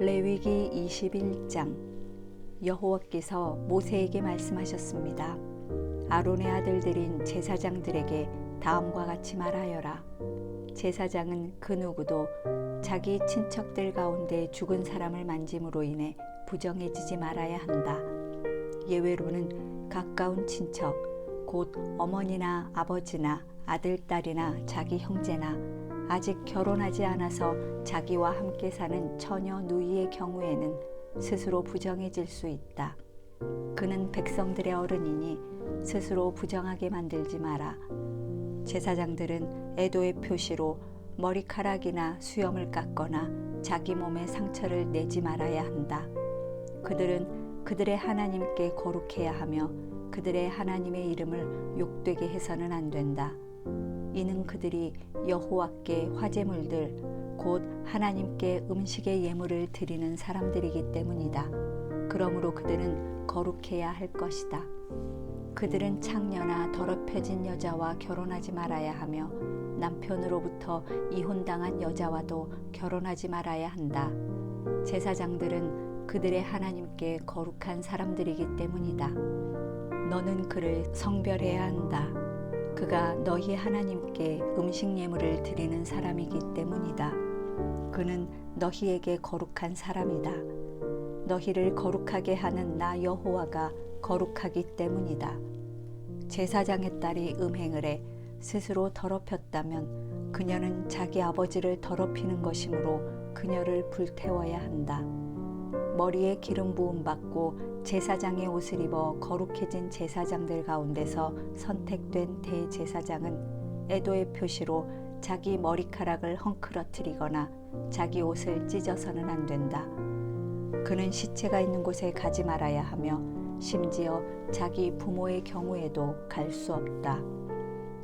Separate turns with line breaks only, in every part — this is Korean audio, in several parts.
레위기 21장. 여호와께서 모세에게 말씀하셨습니다. 아론의 아들들인 제사장들에게 다음과 같이 말하여라. 제사장은 그 누구도 자기 친척들 가운데 죽은 사람을 만짐으로 인해 부정해지지 말아야 한다. 예외로는 가까운 친척, 곧 어머니나 아버지나 아들, 딸이나 자기 형제나 아직 결혼하지 않아서 자기와 함께 사는 처녀 누이의 경우에는 스스로 부정해질 수 있다. 그는 백성들의 어른이니 스스로 부정하게 만들지 마라. 제사장들은 애도의 표시로 머리카락이나 수염을 깎거나 자기 몸에 상처를 내지 말아야 한다. 그들은 그들의 하나님께 거룩해야 하며 그들의 하나님의 이름을 욕되게 해서는 안 된다. 이는 그들이 여호와께 화제물들 곧 하나님께 음식의 예물을 드리는 사람들이기 때문이다. 그러므로 그들은 거룩해야 할 것이다. 그들은 창녀나 더럽혀진 여자와 결혼하지 말아야 하며 남편으로부터 이혼당한 여자와도 결혼하지 말아야 한다. 제사장들은 그들의 하나님께 거룩한 사람들이기 때문이다. 너는 그를 성별해야 한다. 그가 너희 하나님께 음식 예물을 드리는 사람이기 때문이다. 그는 너희에게 거룩한 사람이다. 너희를 거룩하게 하는 나 여호와가 거룩하기 때문이다. 제사장의 딸이 음행을 해 스스로 더럽혔다면 그녀는 자기 아버지를 더럽히는 것이므로 그녀를 불태워야 한다. 머리에 기름 부음 받고 제사장의 옷을 입어 거룩해진 제사장들 가운데서 선택된 대제사장은 애도의 표시로 자기 머리카락을 헝클어뜨리거나 자기 옷을 찢어서는 안 된다. 그는 시체가 있는 곳에 가지 말아야 하며 심지어 자기 부모의 경우에도 갈 수 없다.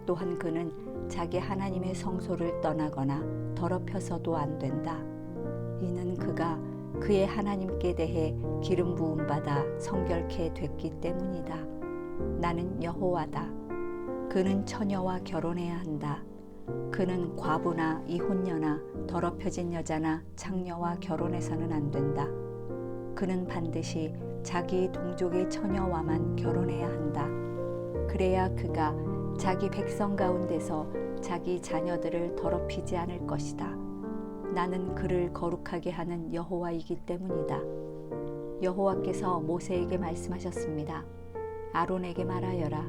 또한 그는 자기 하나님의 성소를 떠나거나 더럽혀서도 안 된다. 이는 그가 그의 하나님께 대해 기름 부음 받아 성결케 됐기 때문이다. 나는 여호와다. 그는 처녀와 결혼해야 한다. 그는 과부나 이혼녀나 더럽혀진 여자나 창녀와 결혼해서는 안 된다. 그는 반드시 자기 동족의 처녀와만 결혼해야 한다. 그래야 그가 자기 백성 가운데서 자기 자녀들을 더럽히지 않을 것이다. 나는 그를 거룩하게 하는 여호와이기 때문이다. 여호와께서 모세에게 말씀하셨습니다. 아론에게 말하여라.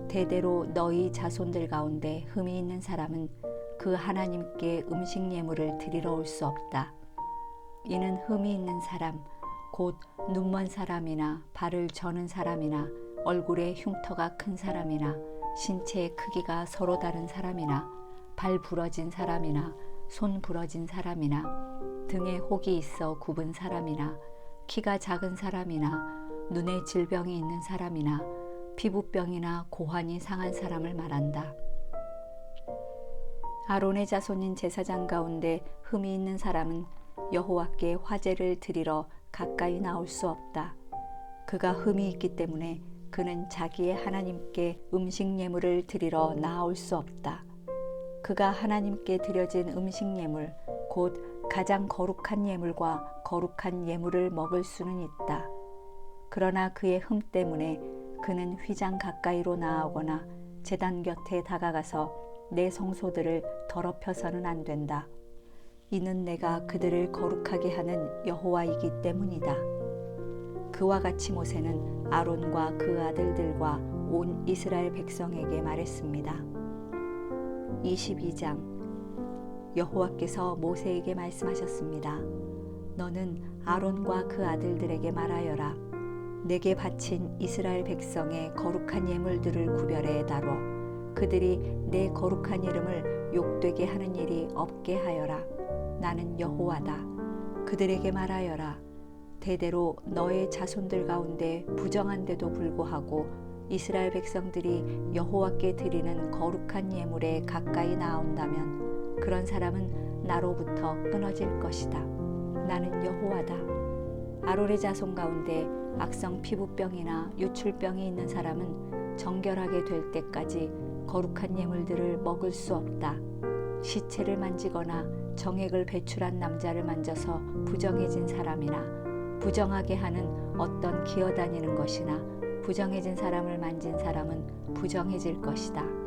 대대로 너희 자손들 가운데 흠이 있는 사람은 그 하나님께 음식 예물을 드리러 올 수 없다. 이는 흠이 있는 사람, 곧 눈먼 사람이나 발을 저는 사람이나 얼굴에 흉터가 큰 사람이나 신체의 크기가 서로 다른 사람이나 발 부러진 사람이나 손 부러진 사람이나 등에 혹이 있어 굽은 사람이나 키가 작은 사람이나 눈에 질병이 있는 사람이나 피부병이나 고환이 상한 사람을 말한다. 아론의 자손인 제사장 가운데 흠이 있는 사람은 여호와께 화제를 드리러 가까이 나올 수 없다. 그가 흠이 있기 때문에 그는 자기의 하나님께 음식 예물을 드리러 나올 수 없다. 그가 하나님께 드려진 음식 예물, 곧 가장 거룩한 예물과 거룩한 예물을 먹을 수는 있다. 그러나 그의 흠 때문에 그는 휘장 가까이로 나아오거나 제단 곁에 다가가서 내 성소들을 더럽혀서는 안 된다. 이는 내가 그들을 거룩하게 하는 여호와이기 때문이다. 그와 같이 모세는 아론과 그 아들들과 온 이스라엘 백성에게 말했습니다. 22장. 여호와께서 모세에게 말씀하셨습니다. 너는 아론과 그 아들들에게 말하여라. 내게 바친 이스라엘 백성의 거룩한 예물들을 구별해 다뤄 그들이 내 거룩한 이름을 욕되게 하는 일이 없게 하여라. 나는 여호와다. 그들에게 말하여라. 대대로 너의 자손들 가운데 부정한데도 불구하고 이스라엘 백성들이 여호와께 드리는 거룩한 예물에 가까이 나온다면 그런 사람은 나로부터 끊어질 것이다. 나는 여호와다. 아론의 자손 가운데 악성 피부병이나 유출병이 있는 사람은 정결하게 될 때까지 거룩한 예물들을 먹을 수 없다. 시체를 만지거나 정액을 배출한 남자를 만져서 부정해진 사람이나 부정하게 하는 어떤 기어다니는 것이나 부정해진 사람을 만진 사람은 부정해질 것이다.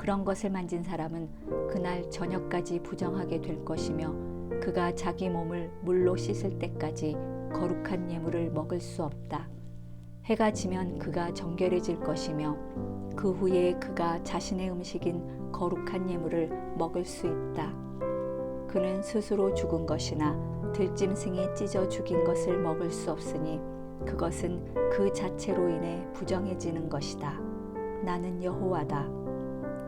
그런 것을 만진 사람은 그날 저녁까지 부정하게 될 것이며 그가 자기 몸을 물로 씻을 때까지 거룩한 예물을 먹을 수 없다. 해가 지면 그가 정결해질 것이며 그 후에 그가 자신의 음식인 거룩한 예물을 먹을 수 있다. 그는 스스로 죽은 것이나 들짐승이 찢어 죽인 것을 먹을 수 없으니 그것은 그 자체로 인해 부정해지는 것이다. 나는 여호와다.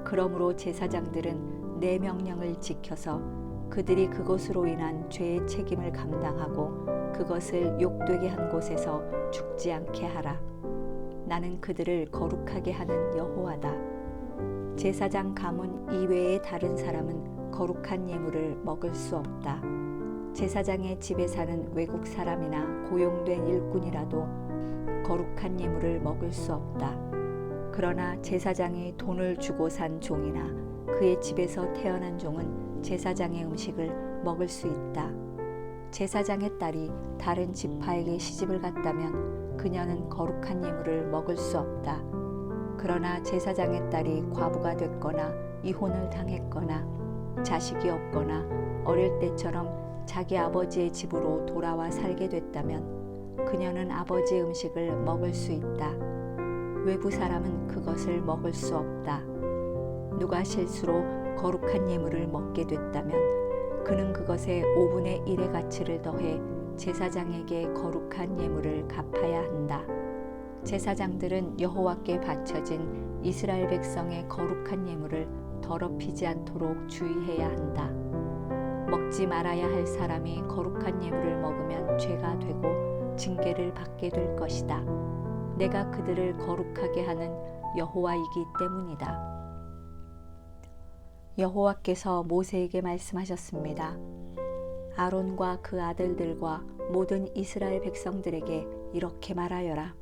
그러므로 제사장들은 내 명령을 지켜서 그들이 그것으로 인한 죄의 책임을 감당하고 그것을 욕되게 한 곳에서 죽지 않게 하라. 나는 그들을 거룩하게 하는 여호와다. 제사장 가문 이외의 다른 사람은 거룩한 예물을 먹을 수 없다. 제사장의 집에 사는 외국 사람이나 고용된 일꾼이라도 거룩한 예물을 먹을 수 없다. 그러나 제사장이 돈을 주고 산 종이나 그의 집에서 태어난 종은 제사장의 음식을 먹을 수 있다. 제사장의 딸이 다른 지파에게 시집을 갔다면 그녀는 거룩한 예물을 먹을 수 없다. 그러나 제사장의 딸이 과부가 됐거나 이혼을 당했거나 자식이 없거나 어릴 때처럼 자기 아버지의 집으로 돌아와 살게 됐다면 그녀는 아버지의 음식을 먹을 수 있다. 외부 사람은 그것을 먹을 수 없다. 누가 실수로 거룩한 예물을 먹게 됐다면 그는 그것에 5분의 1의 가치를 더해 제사장에게 거룩한 예물을 갚아야 한다. 제사장들은 여호와께 바쳐진 이스라엘 백성의 거룩한 예물을 더럽히지 않도록 주의해야 한다. 먹지 말아야 할 사람이 거룩한 예물을 먹으면 죄가 되고 징계를 받게 될 것이다. 내가 그들을 거룩하게 하는 여호와이기 때문이다. 여호와께서 모세에게 말씀하셨습니다. 아론과 그 아들들과 모든 이스라엘 백성들에게 이렇게 말하여라.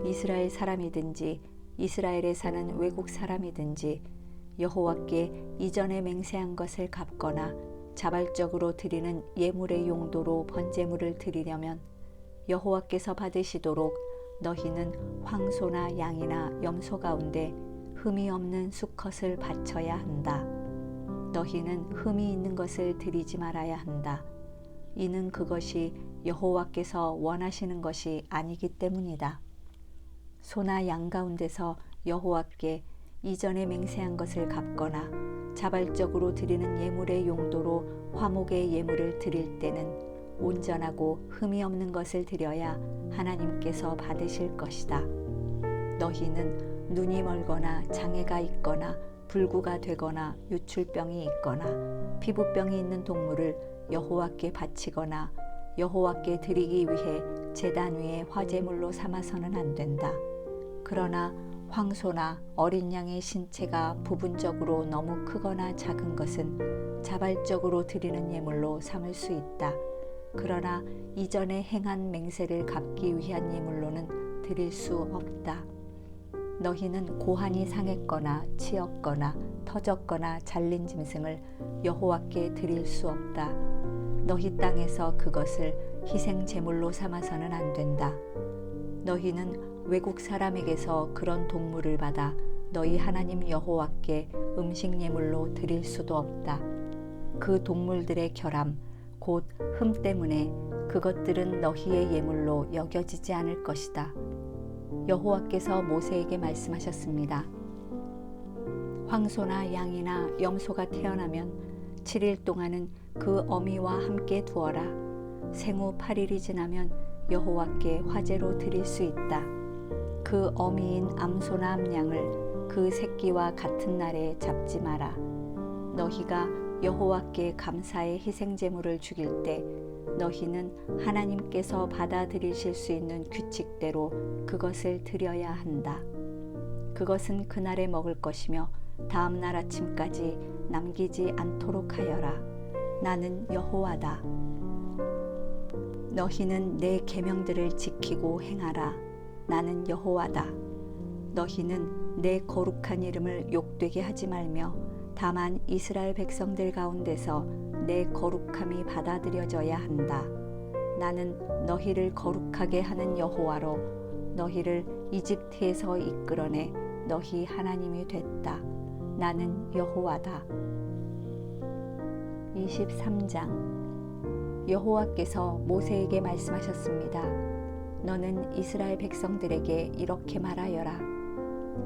이스라엘 사람이든지 이스라엘에 사는 외국 사람이든지 여호와께 이전에 맹세한 것을 갚거나 자발적으로 드리는 예물의 용도로 번제물을 드리려면 여호와께서 받으시도록 너희는 황소나 양이나 염소 가운데 흠이 없는 수컷을 바쳐야 한다. 너희는 흠이 있는 것을 드리지 말아야 한다. 이는 그것이 여호와께서 원하시는 것이 아니기 때문이다. 소나 양 가운데서 여호와께 이전에 맹세한 것을 갚거나 자발적으로 드리는 예물의 용도로 화목의 예물을 드릴 때는 온전하고 흠이 없는 것을 드려야 하나님께서 받으실 것이다. 너희는 눈이 멀거나 장애가 있거나 불구가 되거나 유출병이 있거나 피부병이 있는 동물을 여호와께 바치거나 여호와께 드리기 위해 제단 위에 화제물로 삼아서는 안 된다. 그러나 황소나 어린 양의 신체가 부분적으로 너무 크거나 작은 것은 자발적으로 드리는 예물로 삼을 수 있다. 그러나 이전에 행한 맹세를 갚기 위한 예물로는 드릴 수 없다. 너희는 고환이 상했거나 치였거나 터졌거나 잘린 짐승을 여호와께 드릴 수 없다. 너희 땅에서 그것을 희생 제물로 삼아서는 안 된다. 너희는 외국 사람에게서 그런 동물을 받아 너희 하나님 여호와께 음식 예물로 드릴 수도 없다. 그 동물들의 결함 곧 흠 때문에 그것들은 너희의 예물로 여겨지지 않을 것이다. 여호와께서 모세에게 말씀하셨습니다. 황소나 양이나 염소가 태어나면 7일 동안은 그 어미와 함께 두어라. 생후 8일이 지나면 여호와께 화제로 드릴 수 있다. 그 어미인 암소나 암양을 그 새끼와 같은 날에 잡지 마라. 너희가 여호와께 감사의 희생제물을 죽일 때 너희는 하나님께서 받아들이실 수 있는 규칙대로 그것을 드려야 한다. 그것은 그날에 먹을 것이며 다음 날 아침까지 남기지 않도록 하여라. 나는 여호와다. 너희는 내 계명들을 지키고 행하라. 나는 여호와다. 너희는 내 거룩한 이름을 욕되게 하지 말며 다만 이스라엘 백성들 가운데서 내 거룩함이 받아들여져야 한다. 나는 너희를 거룩하게 하는 여호와로 너희를 이집트에서 이끌어내 너희 하나님이 됐다. 나는 여호와다. 23장. 여호와께서 모세에게 말씀하셨습니다. 너는 이스라엘 백성들에게 이렇게 말하여라.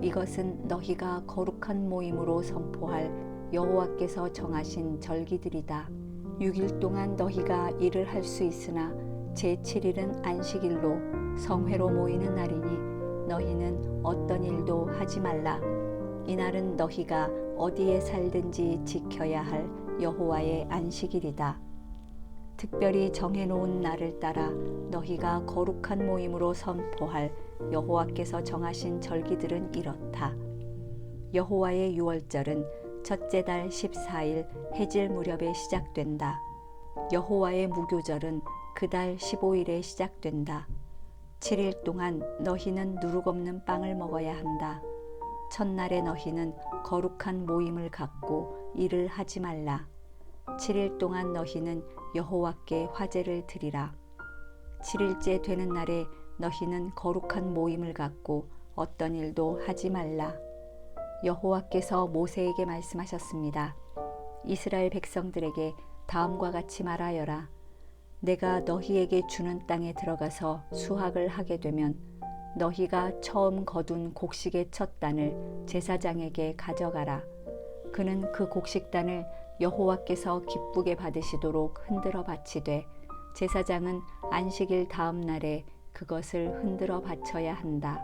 이것은 너희가 거룩한 모임으로 선포할 여호와께서 정하신 절기들이다. 6일 동안 너희가 일을 할 수 있으나 제7일은 안식일로 성회로 모이는 날이니 너희는 어떤 일도 하지 말라. 이날은 너희가 어디에 살든지 지켜야 할 여호와의 안식일이다. 특별히 정해놓은 날을 따라 너희가 거룩한 모임으로 선포할 여호와께서 정하신 절기들은 이렇다. 여호와의 유월절은 첫째 달 14일 해질 무렵에 시작된다. 여호와의 무교절은 그 달 15일에 시작된다. 7일 동안 너희는 누룩 없는 빵을 먹어야 한다. 첫날에 너희는 거룩한 모임을 갖고 일을 하지 말라. 7일 동안 너희는 여호와께 화제를 드리라. 7일째 되는 날에 너희는 거룩한 모임을 갖고 어떤 일도 하지 말라. 여호와께서 모세에게 말씀하셨습니다. 이스라엘 백성들에게 다음과 같이 말하여라. 내가 너희에게 주는 땅에 들어가서 수확을 하게 되면 너희가 처음 거둔 곡식의 첫 단을 제사장에게 가져가라. 그는 그 곡식단을 여호와께서 기쁘게 받으시도록 흔들어 바치되 제사장은 안식일 다음 날에 그것을 흔들어 바쳐야 한다.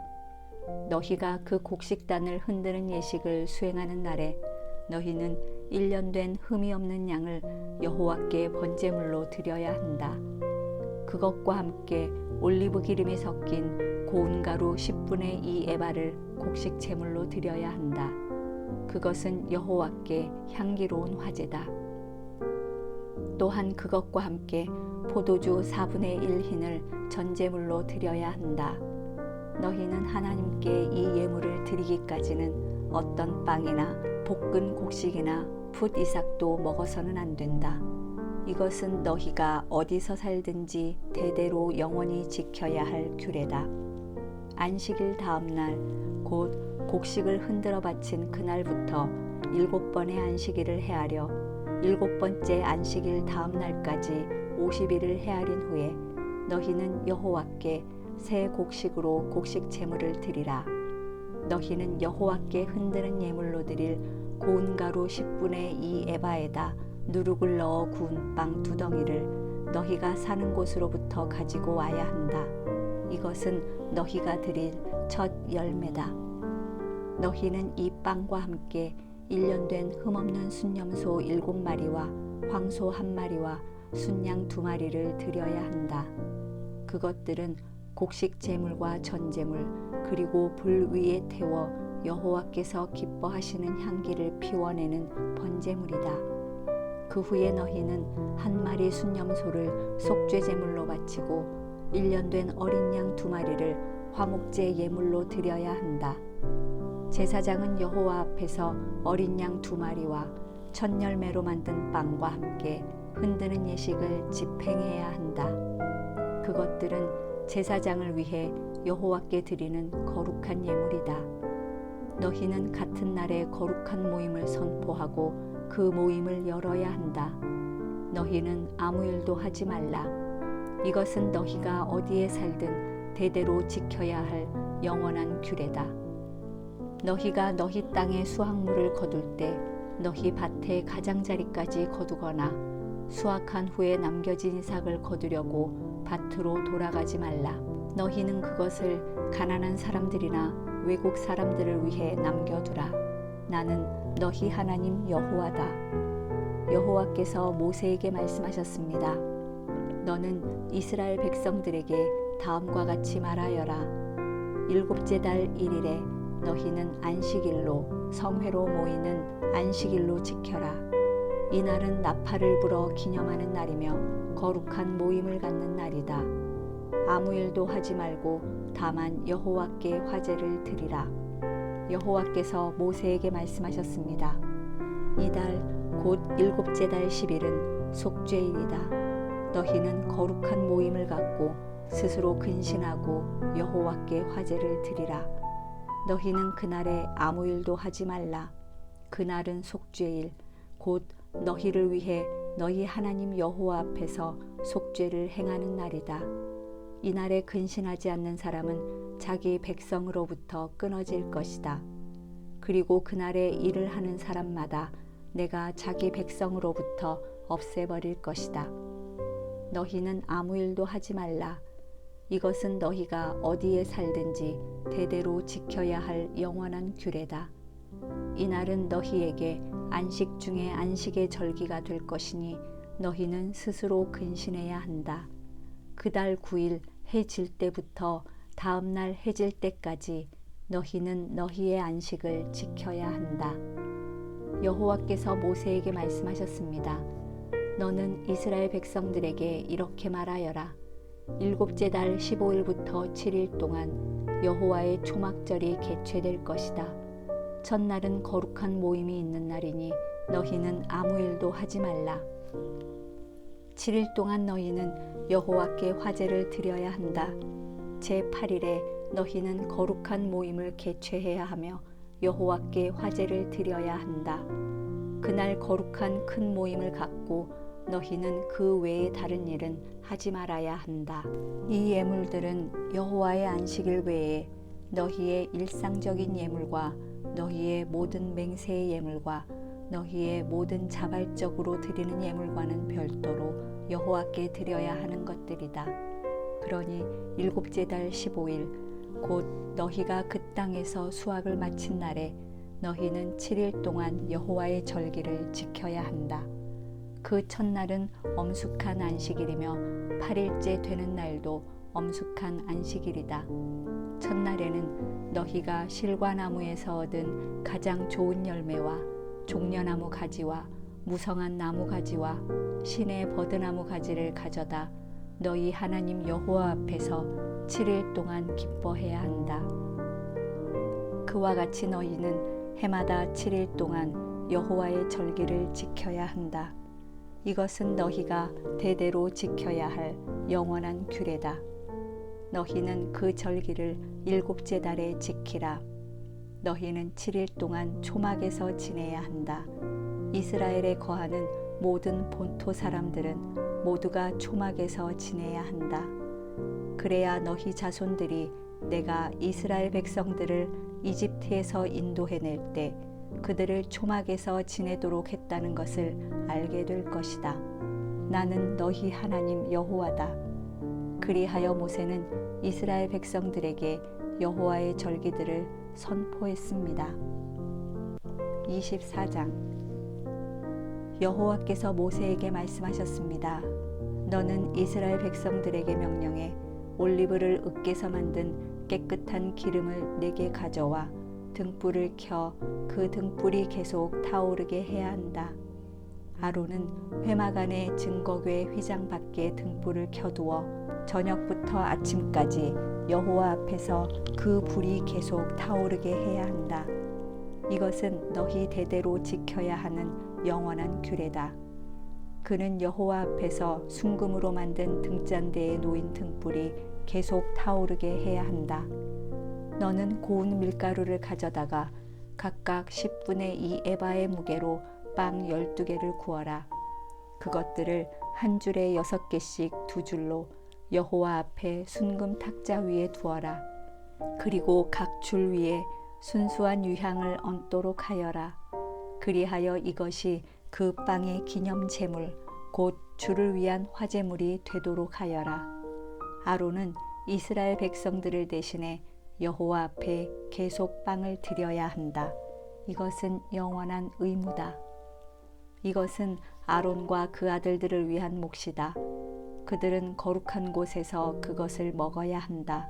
너희가 그 곡식단을 흔드는 예식을 수행하는 날에 너희는 1년 된 흠이 없는 양을 여호와께 번제물로 드려야 한다. 그것과 함께 올리브 기름이 섞인 고운 가루 10분의 2 에바를 곡식 제물로 드려야 한다. 그것은 여호와께 향기로운 화제다. 또한 그것과 함께 포도주 4분의 1 흰을 전제물로 드려야 한다. 너희는 하나님께 이 예물을 드리기까지는 어떤 빵이나 볶은 곡식이나 풋 이삭도 먹어서는 안 된다. 이것은 너희가 어디서 살든지 대대로 영원히 지켜야 할 규례다. 안식일 다음 날 곧 곡식을 흔들어 바친 그날부터 7번의 안식일을 헤아려 7번째 안식일 다음 날까지 50일을 헤아린 후에 너희는 여호와께 새 곡식으로 곡식 제물을 드리라. 너희는 여호와께 흔드는 예물로 드릴 고운 가루 10분의 2 에바에다 누룩을 넣어 구운 빵 2덩이를 너희가 사는 곳으로부터 가지고 와야 한다. 이것은 너희가 드릴 첫 열매다. 너희는 이 빵과 함께 1년 된 흠없는 순염소 7마리와 황소 1마리와 순양 2마리를 드려야 한다. 그것들은 곡식 제물과 전제물 그리고 불 위에 태워 여호와께서 기뻐하시는 향기를 피워내는 번제물이다. 그 후에 너희는 1마리 순염소를 속죄 제물로 바치고 1년 된 어린 양 2마리를 화목제 예물로 드려야 한다. 제사장은 여호와 앞에서 어린 양 2마리와 첫 열매로 만든 빵과 함께 흔드는 예식을 집행해야 한다. 그것들은 제사장을 위해 여호와께 드리는 거룩한 예물이다. 너희는 같은 날에 거룩한 모임을 선포하고 그 모임을 열어야 한다. 너희는 아무 일도 하지 말라. 이것은 너희가 어디에 살든 대대로 지켜야 할 영원한 규례다. 너희가 너희 땅의 수확물을 거둘 때 너희 밭의 가장자리까지 거두거나 수확한 후에 남겨진 이삭을 거두려고 밭으로 돌아가지 말라. 너희는 그것을 가난한 사람들이나 외국 사람들을 위해 남겨두라. 나는 너희 하나님 여호와다. 여호와께서 모세에게 말씀하셨습니다. 너는 이스라엘 백성들에게 다음과 같이 말하여라. 7째 달 1일에 너희는 안식일로 성회로 모이는 안식일로 지켜라. 이날은 나팔을 불어 기념하는 날이며 거룩한 모임을 갖는 날이다. 아무 일도 하지 말고 다만 여호와께 화제를 드리라. 여호와께서 모세에게 말씀하셨습니다. 이달 곧 일곱째 달 10일은 속죄일이다. 너희는 거룩한 모임을 갖고 스스로 근신하고 여호와께 화제를 드리라. 너희는 그날에 아무 일도 하지 말라. 그날은 속죄일 곧 너희를 위해 너희 하나님 여호와 앞에서 속죄를 행하는 날이다. 이날에 근신하지 않는 사람은 자기 백성으로부터 끊어질 것이다. 그리고 그날에 일을 하는 사람마다 내가 자기 백성으로부터 없애버릴 것이다. 너희는 아무 일도 하지 말라. 이것은 너희가 어디에 살든지 대대로 지켜야 할 영원한 규례다. 이날은 너희에게 안식 중에 안식의 절기가 될 것이니 너희는 스스로 근신해야 한다. 그달 9일 해 질 때부터 다음 날 해 질 때까지 너희는 너희의 안식을 지켜야 한다. 여호와께서 모세에게 말씀하셨습니다. 너는 이스라엘 백성들에게 이렇게 말하여라. 일곱째 달 15일부터 7일 동안 여호와의 초막절이 개최될 것이다. 첫날은 거룩한 모임이 있는 날이니 너희는 아무 일도 하지 말라. 7일 동안 너희는 여호와께 화제를 드려야 한다. 제8일에 너희는 거룩한 모임을 개최해야 하며 여호와께 화제를 드려야 한다. 그날 거룩한 큰 모임을 갖고 너희는 그 외에 다른 일은 하지 말아야 한다. 이 예물들은 여호와의 안식일 외에 너희의 일상적인 예물과 너희의 모든 맹세의 예물과 너희의 모든 자발적으로 드리는 예물과는 별도로 여호와께 드려야 하는 것들이다. 그러니 일곱째 달 15일 곧 너희가 그 땅에서 수확을 마친 날에 너희는 7일 동안 여호와의 절기를 지켜야 한다. 그 첫날은 엄숙한 안식일이며 8일째 되는 날도 엄숙한 안식일이다. 첫날에는 너희가 실과나무에서 얻은 가장 좋은 열매와 종려나무 가지와 무성한 나무 가지와 신의 버드나무 가지를 가져다 너희 하나님 여호와 앞에서 7일 동안 기뻐해야 한다. 그와 같이 너희는 해마다 7일 동안 여호와의 절기를 지켜야 한다. 이것은 너희가 대대로 지켜야 할 영원한 규례다. 너희는 그 절기를 일곱째 달에 지키라. 너희는 7일 동안 초막에서 지내야 한다. 이스라엘에 거하는 모든 본토 사람들은 모두가 초막에서 지내야 한다. 그래야 너희 자손들이 내가 이스라엘 백성들을 이집트에서 인도해낼 때 그들을 초막에서 지내도록 했다는 것을 알게 될 것이다. 나는 너희 하나님 여호와다. 그리하여 모세는 이스라엘 백성들에게 여호와의 절기들을 선포했습니다. 24장 여호와께서 모세에게 말씀하셨습니다. 너는 이스라엘 백성들에게 명령해 올리브를 으깨서 만든 깨끗한 기름을 내게 가져와 등불을 켜 그 등불이 계속 타오르게 해야 한다. 아론은 회막 안의 증거궤 휘장 밖에 등불을 켜두어 저녁부터 아침까지 여호와 앞에서 그 불이 계속 타오르게 해야 한다. 이것은 너희 대대로 지켜야 하는 영원한 규례다. 그는 여호와 앞에서 순금으로 만든 등잔대에 놓인 등불이 계속 타오르게 해야 한다. 너는 고운 밀가루를 가져다가 각각 10분의 2 에바의 무게로 빵 12개를 구워라. 그것들을 한 줄에 6개씩 두 줄로 여호와 앞에 순금 탁자 위에 두어라. 그리고 각 줄 위에 순수한 유향을 얹도록 하여라. 그리하여 이것이 그 빵의 기념 제물 곧 주를 위한 화제물이 되도록 하여라. 아론은 이스라엘 백성들을 대신해 여호와 앞에 계속 빵을 드려야 한다. 이것은 영원한 의무다. 이것은 아론과 그 아들들을 위한 몫이다. 그들은 거룩한 곳에서 그것을 먹어야 한다.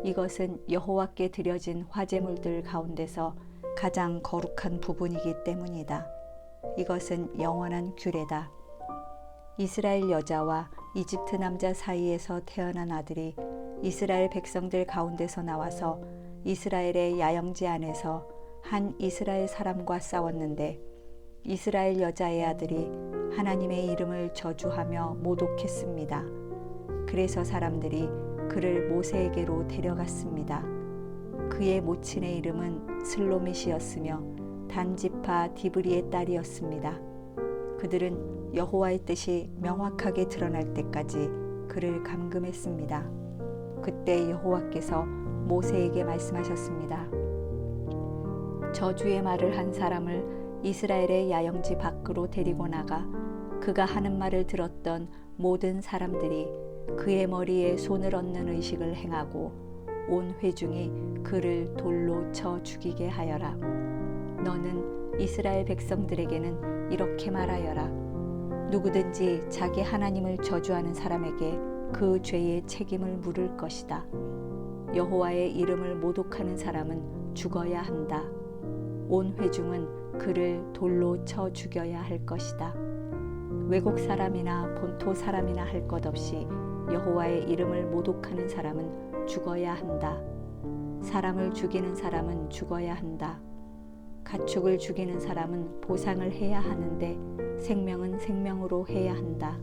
이것은 여호와께 드려진 화제물들 가운데서 가장 거룩한 부분이기 때문이다. 이것은 영원한 규례다. 이스라엘 여자와 이집트 남자 사이에서 태어난 아들이 이스라엘 백성들 가운데서 나와서 이스라엘의 야영지 안에서 한 이스라엘 사람과 싸웠는데 이스라엘 여자의 아들이 하나님의 이름을 저주하며 모독했습니다. 그래서 사람들이 그를 모세에게로 데려갔습니다. 그의 모친의 이름은 슬로밋이었으며 단지파 디브리의 딸이었습니다. 그들은 여호와의 뜻이 명확하게 드러날 때까지 그를 감금했습니다. 그때 여호와께서 모세에게 말씀하셨습니다. 저주의 말을 한 사람을 이스라엘의 야영지 밖으로 데리고 나가 그가 하는 말을 들었던 모든 사람들이 그의 머리에 손을 얹는 의식을 행하고 온 회중이 그를 돌로 쳐 죽이게 하여라. 너는 이스라엘 백성들에게는 이렇게 말하여라. 누구든지 자기 하나님을 저주하는 사람에게 그 죄의 책임을 물을 것이다. 여호와의 이름을 모독하는 사람은 죽어야 한다. 온 회중은 그를 돌로 쳐 죽여야 할 것이다. 외국 사람이나 본토 사람이나 할 것 없이 여호와의 이름을 모독하는 사람은 죽어야 한다. 사람을 죽이는 사람은 죽어야 한다. 가축을 죽이는 사람은 보상을 해야 하는데 생명은 생명으로 해야 한다.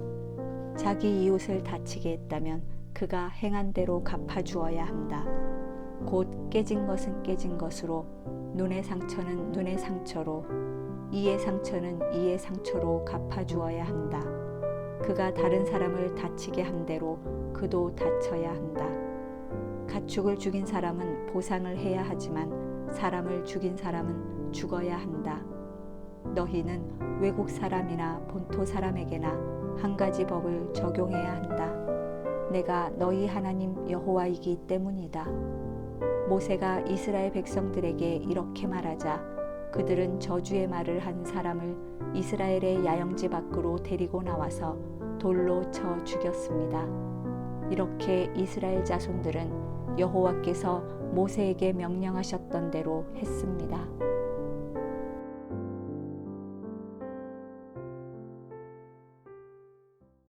자기 이웃을 다치게 했다면 그가 행한 대로 갚아주어야 한다. 곧 깨진 것은 깨진 것으로, 눈의 상처는 눈의 상처로, 이의 상처는 이의 상처로 갚아주어야 한다. 그가 다른 사람을 다치게 한 대로 그도 다쳐야 한다. 가축을 죽인 사람은 보상을 해야 하지만 사람을 죽인 사람은 죽어야 한다. 너희는 외국 사람이나 본토 사람에게나 한 가지 법을 적용해야 한다. 내가 너희 하나님 여호와이기 때문이다. 모세가 이스라엘 백성들에게 이렇게 말하자 그들은 저주의 말을 한 사람을 이스라엘의 야영지 밖으로 데리고 나와서 돌로 쳐 죽였습니다. 이렇게 이스라엘 자손들은 여호와께서 모세에게 명령하셨던 대로 했습니다.